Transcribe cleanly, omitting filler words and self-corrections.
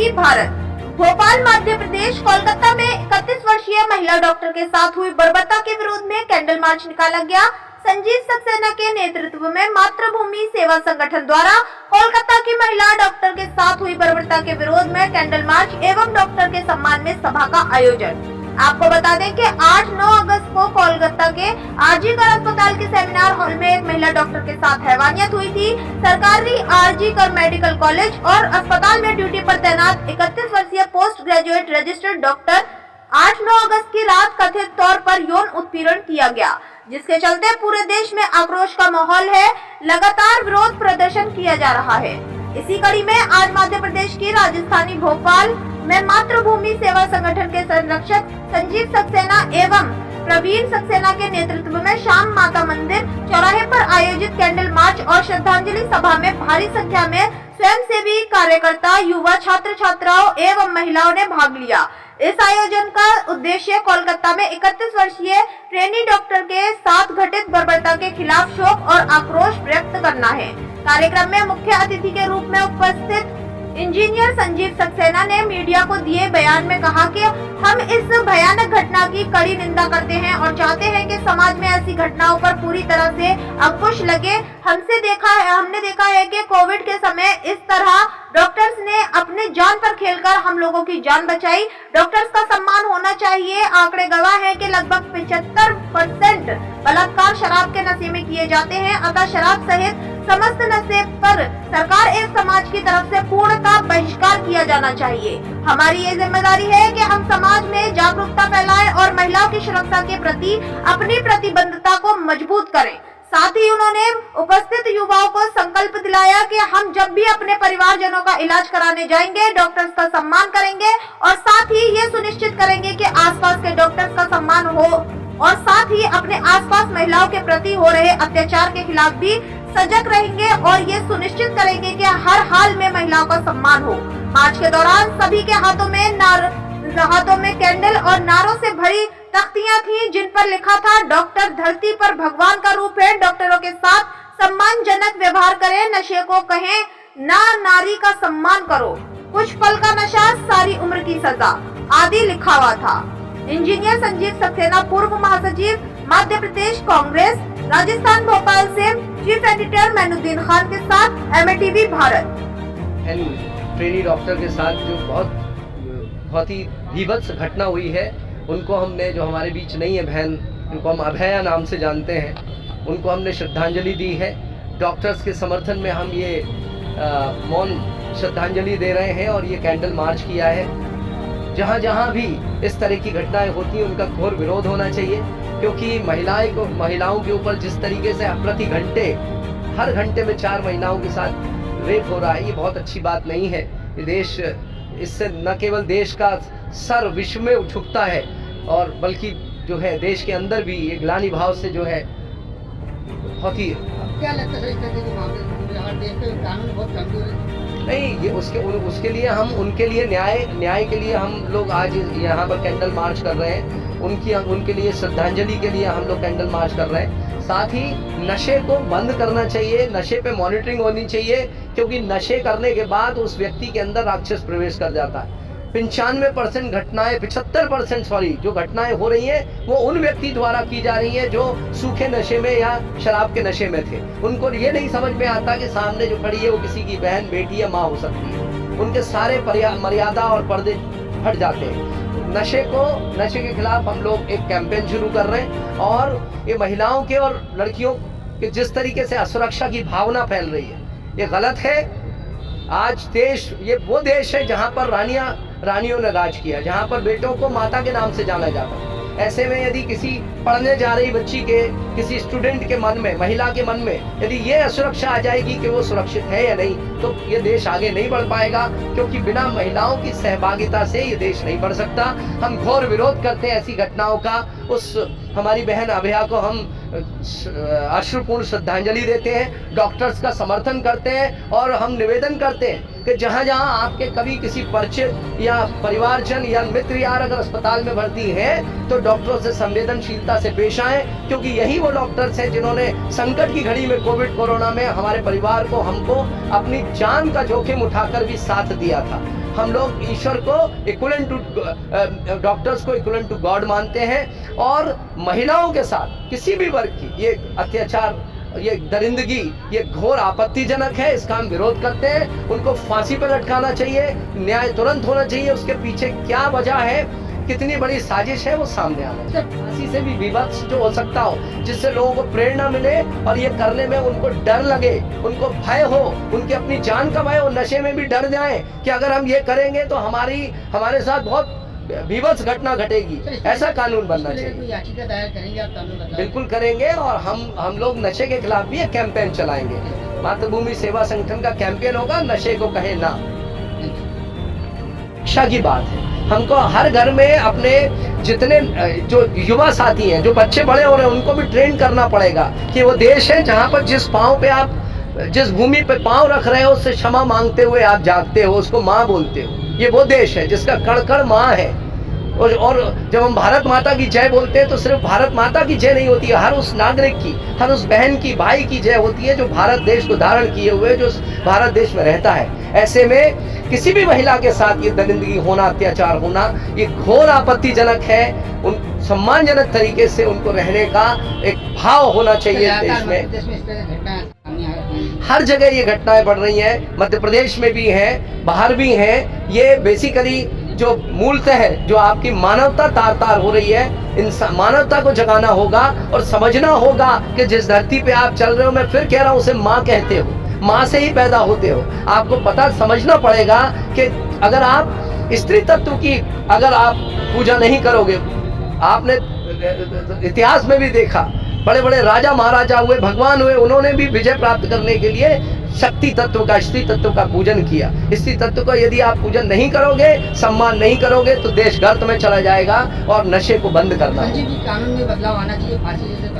एमएटीवी भारत। भोपाल मध्य प्रदेश कोलकाता में 31 वर्षीय महिला डॉक्टर के साथ हुई बर्बरता के विरोध में कैंडल मार्च निकाला गया। संजीव सक्सेना के नेतृत्व में मातृभूमि सेवा संगठन द्वारा कोलकाता की महिला डॉक्टर के साथ हुई बर्बरता के विरोध में कैंडल मार्च एवं डॉक्टर के सम्मान में सभा का आयोजन। आपको बता दें कि 8-9 अगस्त को कोलकाता के आरजी कर अस्पताल के सेमिनार हॉल में एक महिला डॉक्टर के साथ हैवानियत हुई थी। सरकारी आरजी कर मेडिकल कॉलेज और अस्पताल में ड्यूटी पर तैनात 31 वर्षीय पोस्ट ग्रेजुएट रजिस्टर्ड डॉक्टर 8-9 अगस्त की रात कथित तौर पर यौन उत्पीड़न किया गया, जिसके चलते पूरे देश में आक्रोश का माहौल है। लगातार विरोध प्रदर्शन किया जा रहा है। इसी कड़ी में आज मध्य प्रदेश की राजधानी भोपाल में मातृभूमि सेवा संगठन के संरक्षक संजीव सक्सेना एवं प्रवीण सक्सेना के नेतृत्व में शाम माता मंदिर चौराहे पर आयोजित कैंडल मार्च और श्रद्धांजलि सभा में भारी संख्या में स्वयंसेवी कार्यकर्ता, युवा, छात्र छात्राओं एवं महिलाओं ने भाग लिया। इस आयोजन का उद्देश्य कोलकाता में 31 वर्षीय ट्रेनी डॉक्टर के साथ घटित बर्बरता के खिलाफ शोक और आक्रोश व्यक्त करना है। कार्यक्रम में मुख्य अतिथि के रूप में उपस्थित इंजीनियर संजीव सक्सेना ने मीडिया को दिए बयान में कहा कि हम इस भयानक घटना की कड़ी निंदा करते हैं और चाहते हैं कि समाज में ऐसी घटनाओं पर पूरी तरह से अंकुश लगे। हमने देखा है कि कोविड के समय इस तरह डॉक्टर्स ने अपने जान पर खेलकर हम लोगों की जान बचाई। डॉक्टर्स का सम्मान होना चाहिए। आंकड़े गवाह हैं कि लगभग 75% बलात्कार शराब के नशे में किए जाते हैं। अतः शराब सहित समस्त नशे पर सरकार एवं समाज की तरफ से पूर्णतः बहिष्कार किया जाना चाहिए। हमारी ये जिम्मेदारी है कि हम समाज में जागरूकता फैलाएं और महिलाओं की सुरक्षा के प्रति अपनी प्रतिबद्धता को मजबूत करें। साथ ही उन्होंने उपस्थित युवाओं को संकल्प दिलाया कि हम जब भी अपने परिवारजनों का इलाज कराने जाएंगे, डॉक्टर्स का सम्मान करेंगे और साथ ही ये सुनिश्चित करेंगे कि आसपास के डॉक्टर्स का सम्मान हो और साथ ही अपने आसपास महिलाओं के प्रति हो रहे अत्याचार के खिलाफ भी सजग रहेंगे और ये सुनिश्चित करेंगे कि हर हाल में महिलाओं का सम्मान हो। मार्च के दौरान सभी के हाथों में कैंडल और नारों से भरी तख्तियां थी, जिन पर लिखा था, डॉक्टर धरती पर भगवान का रूप है, डॉक्टरों के साथ सम्मानजनक व्यवहार करें, नशे को कहें ना, नारी का सम्मान करो, कुछ पल का नशा, सारी उम्र की सजा आदि लिखा हुआ था। इंजीनियर संजीव सक्सेना, पूर्व महासचिव मध्य प्रदेश कांग्रेस, राजस्थान भोपाल से चीफ एडिटर मैनुद्दीन खान के साथ एमएटीवी भारत। ट्रेनी डॉक्टर के साथ जो बहुत ही भीभत्स घटना हुई है, उनको हमने, जो हमारे बीच नहीं है बहन, उनको हम अभया नाम से जानते हैं, उनको हमने श्रद्धांजलि दी है। डॉक्टर्स के समर्थन में हम ये मौन श्रद्धांजलि दे रहे हैं और ये कैंडल मार्च किया है। जहाँ जहाँ भी इस तरह की घटनाएं होती हैं उनका घोर विरोध होना चाहिए, क्योंकि महिलाओं के ऊपर जिस तरीके से प्रति घंटे, हर घंटे में 4 महिलाओं के साथ रेप हो रहा है, ये बहुत अच्छी बात नहीं है। ये देश, इससे न केवल देश का सर विश्व में उठता है और बल्कि जो है देश के अंदर भी एक ग्लानि भाव से जो है बहुत ही, क्या लगता है देश में कानून बहुत कमजोर है? नहीं, ये उसके लिए हम, उनके लिए न्याय के लिए हम लोग आज यहाँ पर कैंडल मार्च कर रहे हैं। उनके लिए श्रद्धांजलि के लिए हम लोग कैंडल मार्च कर रहे हैं। साथ ही नशे को बंद करना चाहिए, नशे पे मॉनिटरिंग होनी चाहिए, क्योंकि नशे करने के बाद उस व्यक्ति के अंदर राक्षस प्रवेश कर जाता है। 95% घटनाएं, 75% सॉरी, जो घटनाएं हो रही हैं वो उन व्यक्ति द्वारा की जा रही हैं जो सूखे नशे में या शराब के नशे में थे। उनको ये नहीं समझ में आता कि सामने जो खड़ी है वो किसी की बहन, बेटी या माँ हो सकती है। उनके सारे मर्यादा और पर्दे हट जाते हैं। नशे के खिलाफ हम लोग एक कैंपेन शुरू कर रहे हैं और ये महिलाओं के और लड़कियों के जिस तरीके से असुरक्षा की भावना फैल रही है, ये गलत है। आज देश, ये वो देश है जहाँ पर रानियों ने राज किया, जहाँ पर बेटों को माता के नाम से जाना जाता है। ऐसे में यदि किसी पढ़ने जा रही बच्ची के, किसी स्टूडेंट के मन में, महिला के मन में यदि ये असुरक्षा आ जाएगी कि वो सुरक्षित है या नहीं, तो ये देश आगे नहीं बढ़ पाएगा, क्योंकि बिना महिलाओं की सहभागिता से ये देश नहीं बढ़ सकता। हम घोर विरोध करते हैं ऐसी घटनाओं का। उस हमारी बहन अभया को हम अश्रुपूर्ण श्रद्धांजलि देते हैं, डॉक्टर्स का समर्थन करते हैं और हम निवेदन करते हैं कि जहां जहां आपके कभी किसी परिचित या परिवारजन या मित्र यार अगर अस्पताल में भर्ती हैं तो डॉक्टरों से संवेदनशीलता से पेश आए, क्योंकि यही वो डॉक्टर्स हैं जिन्होंने संकट की घड़ी में कोविड कोरोना में हमारे परिवार को, हमको अपनी जान का जोखिम उठाकर भी साथ दिया था। हम लोग ईश्वर को इक्विवेलेंट टू डॉक्टर्स को इक्विवेलेंट टू गॉड मानते हैं और महिलाओं के साथ किसी भी वर्ग की ये अत्याचार, ये दरिंदगी, ये घोर आपत्तिजनक है। इसका हम विरोध करते हैं। उनको फांसी पर लटकाना चाहिए, न्याय तुरंत होना चाहिए। उसके पीछे क्या वजह है, कितनी बड़ी साजिश है, वो सामने आना चाहिए। फांसी से भी विवश जो हो सकता हो, जिससे लोगों को प्रेरणा मिले और ये करने में उनको डर लगे, उनको भय हो, उनकी अपनी जान का भय हो, नशे में भी डर जाएं कि अगर हम ये करेंगे तो हमारे साथ बहुत विवश घटना घटेगी। ऐसा कानून बनना चाहिए। कोई याचिका दायर करेंगे आप कानून बदलाव? बिल्कुल करेंगे और हम लोग नशे के खिलाफ भी एक कैंपेन चलाएंगे। मातृभूमि सेवा संगठन का कैंपेन होगा, नशे को कहे ना। शिक्षा की बात है, हमको हर घर में अपने जितने जो युवा साथी हैं, जो बच्चे बड़े हो रहे हैं, उनको भी ट्रेन करना पड़ेगा कि वो देश है जहाँ पर जिस पाँव पे आप, जिस भूमि पे पाँव रख रहे हो उससे क्षमा मांगते हुए आप जागते हो, उसको माँ बोलते हो। ये वो देश है जिसका कण कण माँ है। और जब हम भारत माता की जय बोलते हैं तो सिर्फ भारत माता की जय नहीं होती है, हर उस नागरिक की, हर उस बहन की, भाई की जय होती है जो भारत देश को धारण किए हुए, जो भारत देश में रहता है। ऐसे में किसी भी महिला के साथ ये दरिंदगी होना, अत्याचार होना, ये घोर आपत्तिजनक है। उन सम्मानजनक तरीके से उनको रहने का एक भाव होना चाहिए देश में। इस तरह की घटनाएं सामने आ रही हैं। हर जगह ये घटनाएं बढ़ रही हैं, मध्य प्रदेश में भी हैं, बाहर भी हैं। ये बेसिकली जो मूलतः है, जो आपकी मानवता तार तार हो रही है, इंसान मानवता को जगाना होगा और समझना होगा कि जिस धरती पे आप चल रहे हो, मैं फिर कह रहा हूँ, उसे माँ कहते हो, माँ से ही पैदा होते हो। आपको पता समझना पड़ेगा कि अगर आप स्त्री तत्व की अगर आप पूजा नहीं करोगे, आपने इतिहास में भी देखा, बड़े बड़े राजा महाराजा हुए, भगवान हुए, उन्होंने भी विजय प्राप्त करने के लिए शक्ति तत्व का, स्त्री तत्व का पूजन किया। स्त्री तत्व का यदि आप पूजन नहीं करोगे, सम्मान नहीं करोगे, तो देश गर्त में चला जाएगा और नशे को बंद करना होगा। कानून में बदलाव आना चाहिए, फांसी जैसे